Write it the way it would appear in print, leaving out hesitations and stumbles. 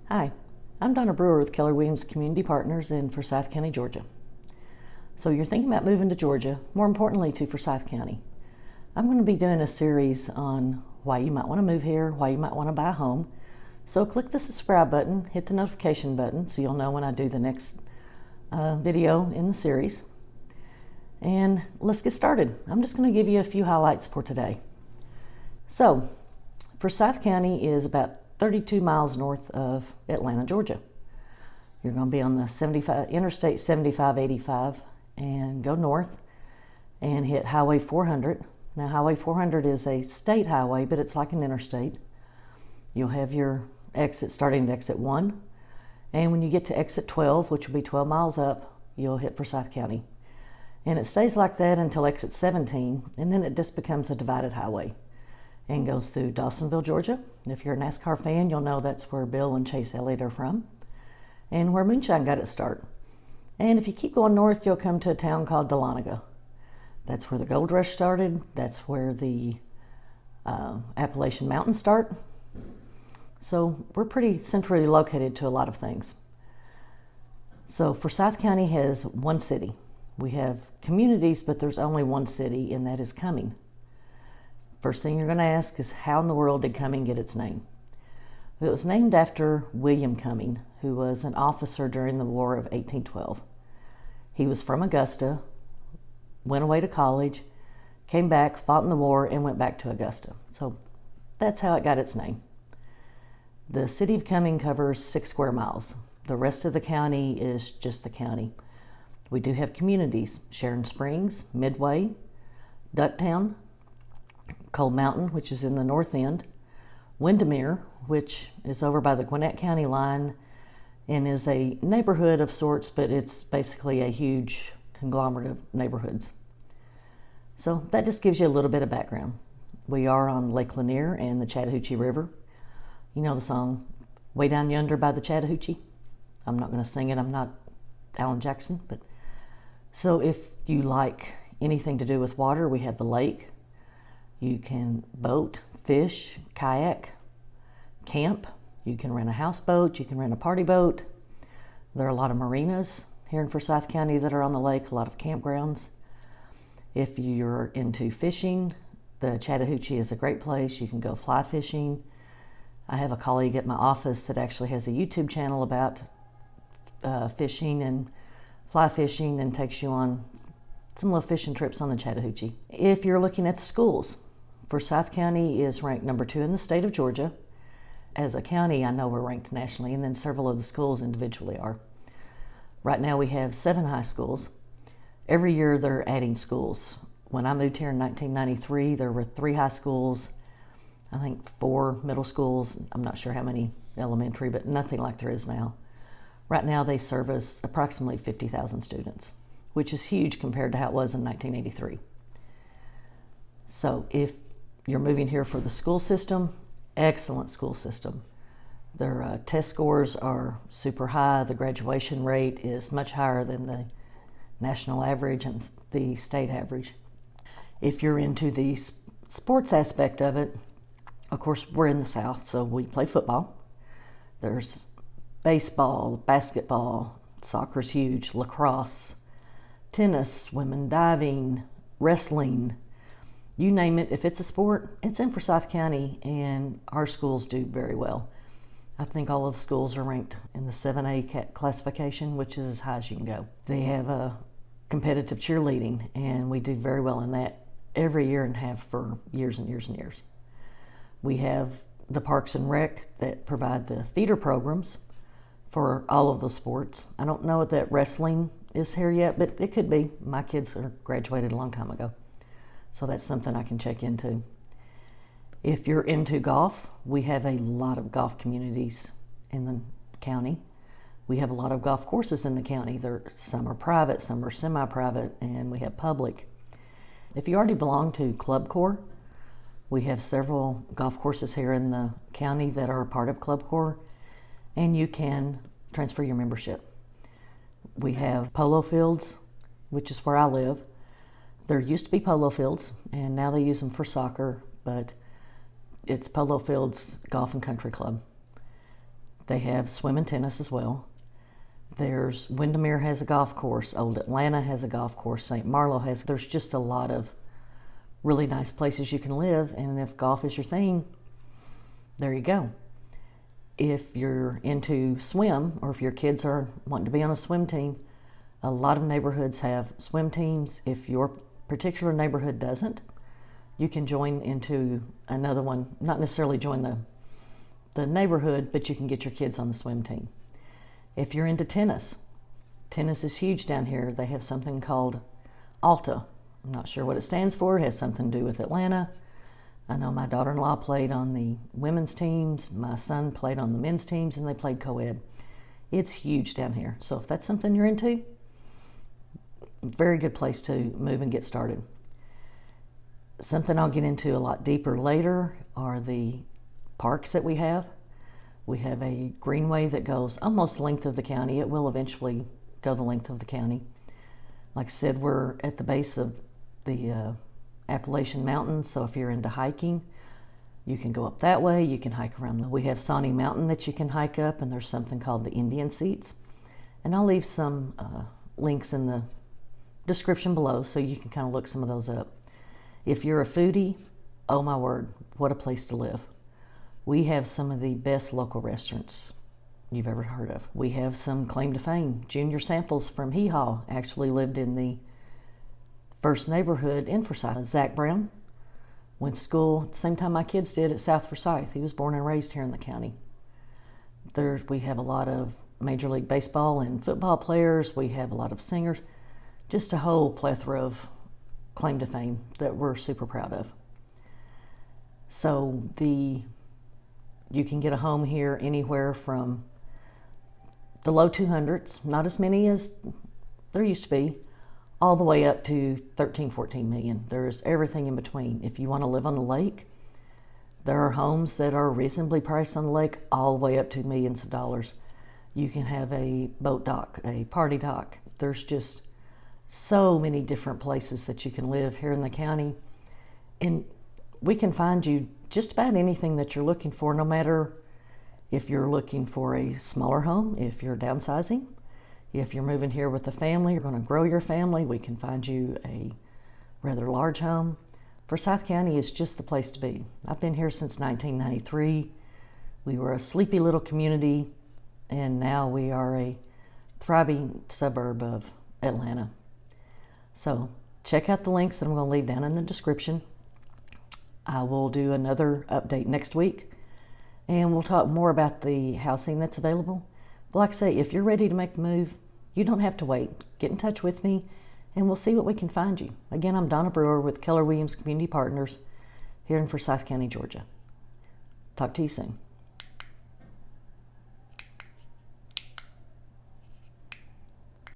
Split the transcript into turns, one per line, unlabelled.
Hi, I'm Donna Brewer with Keller Williams Community Partners in Forsyth County, Georgia. So you're thinking about moving to Georgia, more importantly to Forsyth County. I'm going to be doing a series on why you might want to move here, why you might want to buy a home. So click the subscribe button, hit the notification button so you'll know when I do the next video in the series. And let's get started. I'm just going to give you a few highlights for today. So Forsyth County is about 32 miles north of Atlanta, Georgia. You're going to be on the Interstate 7585 and go north and hit Highway 400. Now, Highway 400 is a state highway, but it's like an interstate. You'll have your exit starting at exit 1, and when you get to exit 12, which will be 12 miles up, you'll hit Forsyth County. And it stays like that until exit 17, and then it just becomes a divided highway and goes through Dawsonville, Georgia. If you're a NASCAR fan, you'll know that's where Bill and Chase Elliott are from and where moonshine got its start. And if you keep going north, you'll come to a town called Dahlonega. That's where the gold rush started. That's where the Appalachian Mountains start. So we're pretty centrally located to a lot of things. So Forsyth County has one city. We have communities, but there's only one city, and that is Cumming. First thing you're going to ask is, how in the world did Cumming get its name? It was named after William Cumming, who was an officer during the War of 1812. He was from Augusta, went away to college, came back, fought in the war, and went back to Augusta. So that's how it got its name. The city of Cumming covers 6 square miles. The rest of the county is just the county. We do have communities: Sharon Springs, Midway, Ducktown, Cold Mountain, which is in the north end, Windermere, which is over by the Gwinnett County line and is a neighborhood of sorts, but it's basically a huge conglomerate of neighborhoods. So that just gives you a little bit of background. We are on Lake Lanier and the Chattahoochee River. You know the song, Way Down Yonder by the Chattahoochee? I'm not going to sing it, I'm not Alan Jackson, but so if you like anything to do with water, we have the lake. You can boat, fish, kayak, camp. You can rent a houseboat. You can rent a party boat. There are a lot of marinas here in Forsyth County that are on the lake, a lot of campgrounds. If you're into fishing, the Chattahoochee is a great place. You can go fly fishing. I have a colleague at my office that actually has a YouTube channel about fishing and fly fishing and takes you on some little fishing trips on the Chattahoochee. If you're looking at the schools, Forsyth County is ranked number 2 in the state of Georgia. As a county, I know we're ranked nationally, and then several of the schools individually are. Right now we have 7 high schools. Every year they're adding schools. When I moved here in 1993, there were 3 high schools, I think 4 middle schools, I'm not sure how many elementary, but nothing like there is now. Right now they service approximately 50,000 students, which is huge compared to how it was in 1983. So if you're moving here for the school system, excellent school system. Their test scores are super high. The graduation rate is much higher than the national average and the state average. If you're into the sports aspect of it, of course, we're in the South, so we play football. There's baseball, basketball, soccer's huge, lacrosse, tennis, swimming, diving, wrestling. You name it, if it's a sport, it's in Forsyth County, and our schools do very well. I think all of the schools are ranked in the 7A classification, which is as high as you can go. They have a competitive cheerleading, and we do very well in that every year and have for years and years and years. We have the Parks and Rec that provide the feeder programs for all of those sports. I don't know if that wrestling is here yet, but it could be. My kids are graduated a long time ago. So that's something I can check into. If you're into golf, we have a lot of golf communities in the county. We have a lot of golf courses in the county. Some are private, some are semi-private, and we have public. If you already belong to Club Corps, we have several golf courses here in the county that are a part of Club Corps, and you can transfer your membership. We have polo fields, which is where I live. There used to be polo fields, and now they use them for soccer, but it's Polo Fields Golf and Country Club. They have swim and tennis as well. There's Windermere has a golf course, Old Atlanta has a golf course, St. Marlow has. There's just a lot of really nice places you can live, and if golf is your thing, there you go. If you're into swim, or if your kids are wanting to be on a swim team, a lot of neighborhoods have swim teams. If your particular neighborhood doesn't, you can join into another one, not necessarily join the neighborhood, but you can get your kids on the swim team. If you're into tennis, tennis is huge down here. They have something called Alta. I'm not sure what it stands for. It has something to do with Atlanta. I know my daughter-in-law played on the women's teams, my son played on the men's teams, and they played co-ed. It's huge down here. So if that's something you're into, very good place to move and get started. Something I'll get into a lot deeper later are the parks that we have. We have a greenway that goes almost the length of the county. It will eventually go the length of the county. Like I said, we're at the base of the Appalachian Mountains, so if you're into hiking, you can go up that way. You can hike around. We have Sawney Mountain that you can hike up, and there's something called the Indian Seats. And I'll leave some links in the description below so you can kind of look some of those up. If you're a foodie, oh my word, what a place to live. We have some of the best local restaurants you've ever heard of. We have some claim to fame. Junior Samples from Hee Haw actually lived in the first neighborhood in Forsyth. Zach Brown went to school at the same time my kids did at South Forsyth. He was born and raised here in the county. We have a lot of Major League Baseball and football players. We have a lot of singers. Just a whole plethora of claim to fame that we're super proud of. So you can get a home here anywhere from the low 200s, not as many as there used to be, all the way up to 13, 14 million. There's everything in between. If you want to live on the lake, there are homes that are reasonably priced on the lake all the way up to millions of dollars. You can have a boat dock, a party dock. There's just so many different places that you can live here in the county. And we can find you just about anything that you're looking for, no matter if you're looking for a smaller home, if you're downsizing, if you're moving here with a family, you're going to grow your family, we can find you a rather large home. Forsyth County is just the place to be. I've been here since 1993. We were a sleepy little community, and now we are a thriving suburb of Atlanta. So check out the links that I'm going to leave down in the description. I will do another update next week, and we'll talk more about the housing that's available. But like I say, if you're ready to make the move, you don't have to wait. Get in touch with me, and we'll see what we can find you. Again, I'm Donna Brewer with Keller Williams Community Partners here in Forsyth County, Georgia. Talk to you soon.